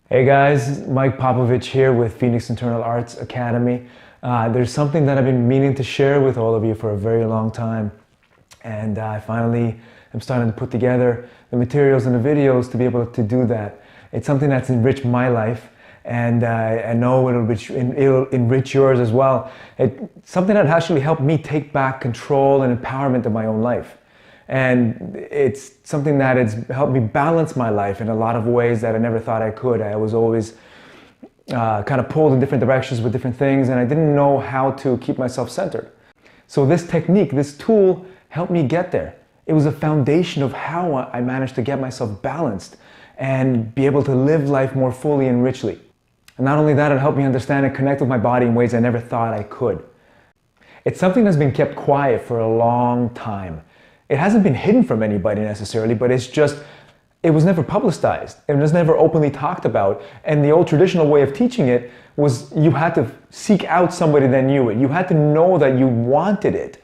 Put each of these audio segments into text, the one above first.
Hey guys, Mike Popovich here with Phoenix Internal Arts Academy. There's something that I've been meaning to share with all of you for a very long time, and I finally am starting to put together the materials and the videos to be able to do that. It's something that's enriched my life, and I know it'll enrich yours as well. It's something that actually helped me take back control and empowerment of my own life. And it's something that has helped me balance my life in a lot of ways that I never thought I could. I was always kind of pulled in different directions with different things, and I didn't know how to keep myself centered. So this technique, this tool, helped me get there. It was a foundation of how I managed to get myself balanced and be able to live life more fully and richly. And not only that, it helped me understand and connect with my body in ways I never thought I could. It's something that's been kept quiet for a long time. It hasn't been hidden from anybody necessarily, but it was never publicized. It was never openly talked about. And the old traditional way of teaching it was you had to seek out somebody that knew it. You had to know that you wanted it.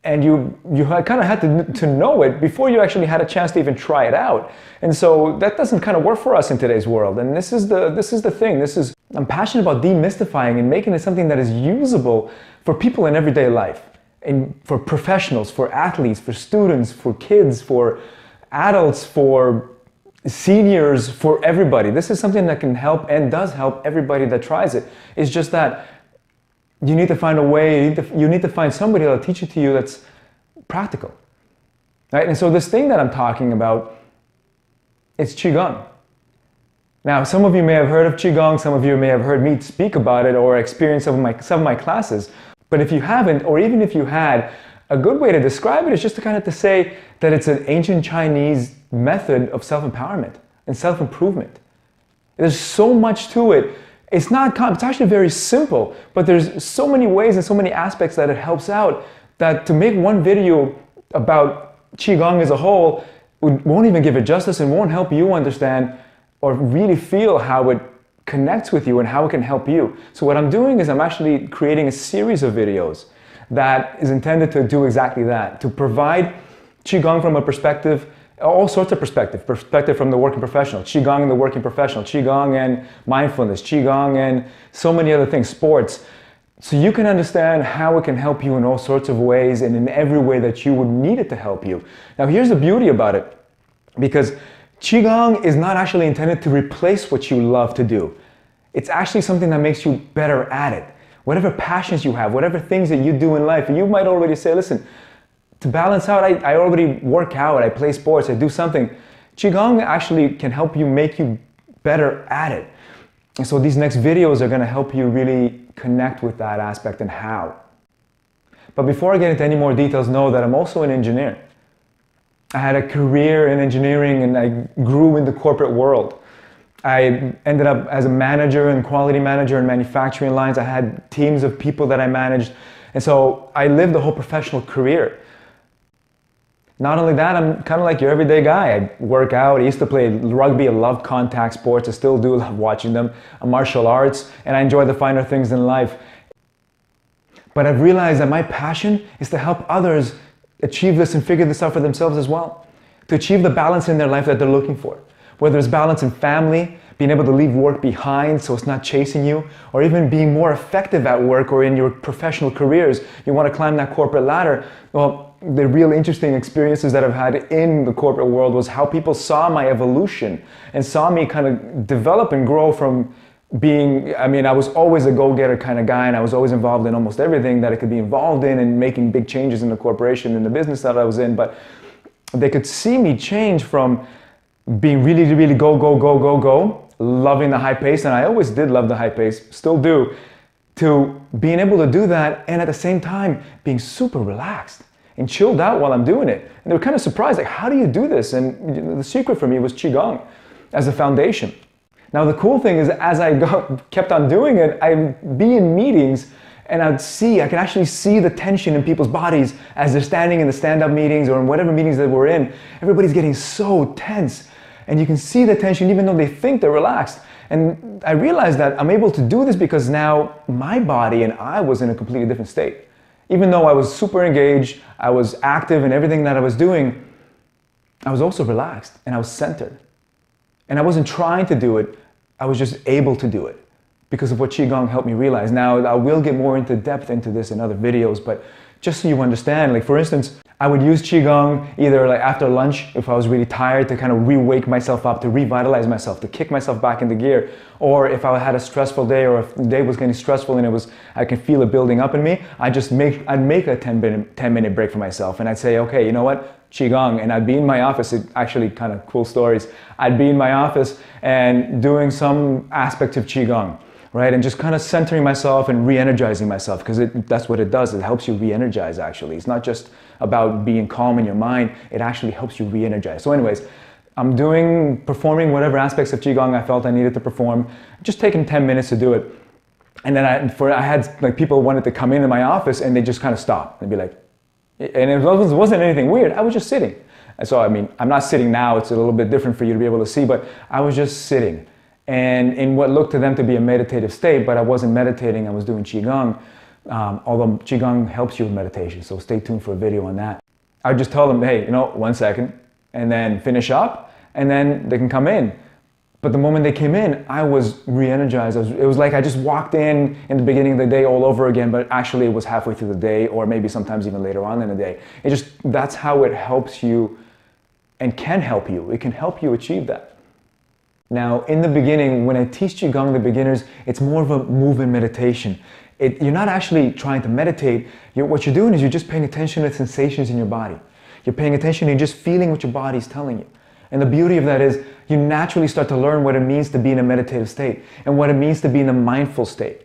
And you kind of had to know it before you actually had a chance to even try it out. And so that doesn't kind of work for us in today's world. And this is the thing. I'm passionate about demystifying and making it something that is usable for people in everyday life. And for professionals, for athletes, for students, for kids, for adults, for seniors, for everybody. This is something that can help and does help everybody that tries it. It's just that you need to find a way, you need to find somebody that'll teach it to you that's practical. Right? And so this thing that I'm talking about, it's Qi Gong. Now, some of you may have heard of Qi Gong, some of you may have heard me speak about it or experience some of my classes. But if you haven't, or even if you had, a good way to describe it is just to say that it's an ancient Chinese method of self-empowerment and self-improvement. There's so much to it. It's actually very simple, but there's so many ways and so many aspects that it helps out that to make one video about Qi Gong as a whole won't even give it justice and won't help you understand or really feel how it connects with you and how it can help you. So what I'm doing is I'm actually creating a series of videos that is intended to do exactly that, to provide Qi Gong from a perspective, all sorts of perspective from the working professional, Qi Gong and the working professional, Qi Gong and mindfulness, Qi Gong and so many other things, sports. So you can understand how it can help you in all sorts of ways and in every way that you would need it to help you. Now here's the beauty about it, because Qi Gong is not actually intended to replace what you love to do. It's actually something that makes you better at it. Whatever passions you have, whatever things that you do in life, and you might already say, listen, to balance out, I already work out, I play sports, I do something. Qi Gong actually can help you make you better at it. And so these next videos are going to help you really connect with that aspect and how. But before I get into any more details, know that I'm also an engineer. I had a career in engineering and I grew in the corporate world. I ended up as a manager and quality manager in manufacturing lines. I had teams of people that I managed. And so I lived the whole professional career. Not only that, I'm kind of like your everyday guy. I work out. I used to play rugby. I love contact sports. I still do love watching them. Martial arts, and I enjoy the finer things in life. But I've realized that my passion is to help others achieve this and figure this out for themselves as well. To achieve the balance in their life that they're looking for. Whether it's balance in family, being able to leave work behind so it's not chasing you, or even being more effective at work or in your professional careers. You want to climb that corporate ladder. Well, the real interesting experiences that I've had in the corporate world was how people saw my evolution and saw me kind of develop and grow from being, I was always a go-getter kind of guy, and I was always involved in almost everything that I could be involved in and making big changes in the corporation and the business that I was in. But they could see me change from being really, really go, loving the high pace, and I always did love the high pace, still do, to being able to do that and at the same time being super relaxed and chilled out while I'm doing it. And they were kind of surprised, like, how do you do this? And the secret for me was Qi Gong as a foundation. Now the cool thing is, as I kept on doing it, I'd be in meetings and I could actually see the tension in people's bodies as they're standing in the stand-up meetings or in whatever meetings that we're in. Everybody's getting so tense. And you can see the tension even though they think they're relaxed. And I realized that I'm able to do this because now my body and I was in a completely different state. Even though I was super engaged, I was active in everything that I was doing, I was also relaxed and I was centered. And I wasn't trying to do it. I was just able to do it because of what Qi Gong helped me realize. Now, I will get more into depth into this in other videos, but just so you understand, like for instance, I would use Qi Gong either like after lunch if I was really tired to kind of re-wake myself up, to revitalize myself, to kick myself back into gear. Or if I had a stressful day, or if the day was getting stressful and I can feel it building up in me, I'd make a 10-minute break for myself, and I'd say, okay, you know what, Qi Gong, and I'd be in my office. It actually kind of cool stories. I'd be in my office and doing some aspect of Qi Gong, right? And just kind of centering myself and re-energizing myself, because that's what it does. It helps you re-energize, actually. It's not just about being calm in your mind. It actually helps you re-energize. So anyways, I'm performing whatever aspects of Qi Gong I felt I needed to perform, just taking 10 minutes to do it. And then I had like people wanted to come into my office and they just kind of stop. They'd be like, and it wasn't anything weird. I was just sitting. And so, I mean, I'm not sitting now. It's a little bit different for you to be able to see, but I was just sitting. And in what looked to them to be a meditative state, but I wasn't meditating, I was doing Qi Gong. Although Qi Gong helps you with meditation, so stay tuned for a video on that. I would just tell them, hey, 1 second, and then finish up, and then they can come in. But the moment they came in, I was re-energized. It was like I just walked in the beginning of the day all over again, but actually it was halfway through the day, or maybe sometimes even later on in the day. That's how it helps you and can help you. It can help you achieve that. Now, in the beginning, when I teach Qi Gong to beginners, it's more of a movement meditation. You're not actually trying to meditate. What you're doing is you're just paying attention to sensations in your body. You're paying attention and you're just feeling what your body's telling you. And the beauty of that is you naturally start to learn what it means to be in a meditative state and what it means to be in a mindful state.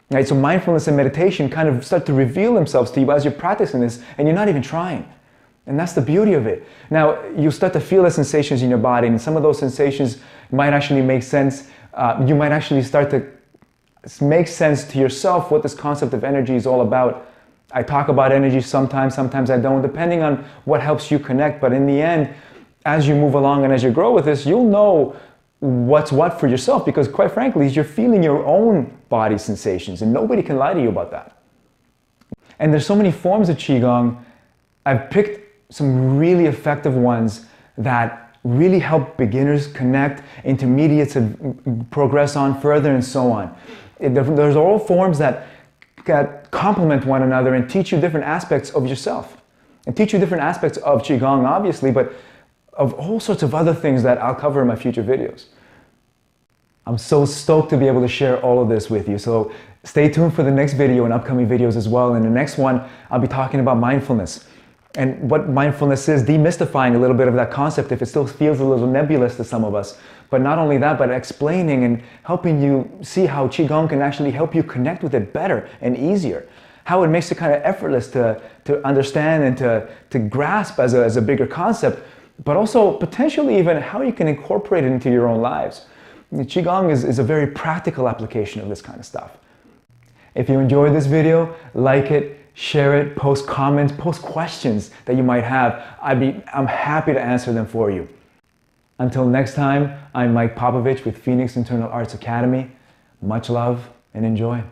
Right? So mindfulness and meditation kind of start to reveal themselves to you as you're practicing this, and you're not even trying. And that's the beauty of it. Now, you start to feel the sensations in your body, and some of those sensations might actually make sense. You might actually start to make sense to yourself what this concept of energy is all about. I talk about energy sometimes I don't, depending on what helps you connect. But in the end, as you move along and as you grow with this, you'll know what's what for yourself, because quite frankly, you're feeling your own body sensations, and nobody can lie to you about that. And there's so many forms of Qi Gong. I've picked some really effective ones that really help beginners connect, intermediates progress on further, and so on. There's all forms that complement one another and teach you different aspects of yourself, and teach you different aspects of Qi Gong, obviously, but of all sorts of other things that I'll cover in my future videos. I'm so stoked to be able to share all of this with you. So stay tuned for the next video and upcoming videos as well. In the next one, I'll be talking about mindfulness and what mindfulness is, demystifying a little bit of that concept if it still feels a little nebulous to some of us. But not only that, but explaining and helping you see how Qi Gong can actually help you connect with it better and easier. How it makes it kind of effortless to understand and to grasp as a bigger concept, but also potentially even how you can incorporate it into your own lives. Qi Gong is a very practical application of this kind of stuff. If you enjoyed this video, like it, share it, post comments, post questions that you might have. I'm happy to answer them for you. Until next time, I'm Mike Popovich with Phoenix Internal Arts Academy. Much love and enjoy.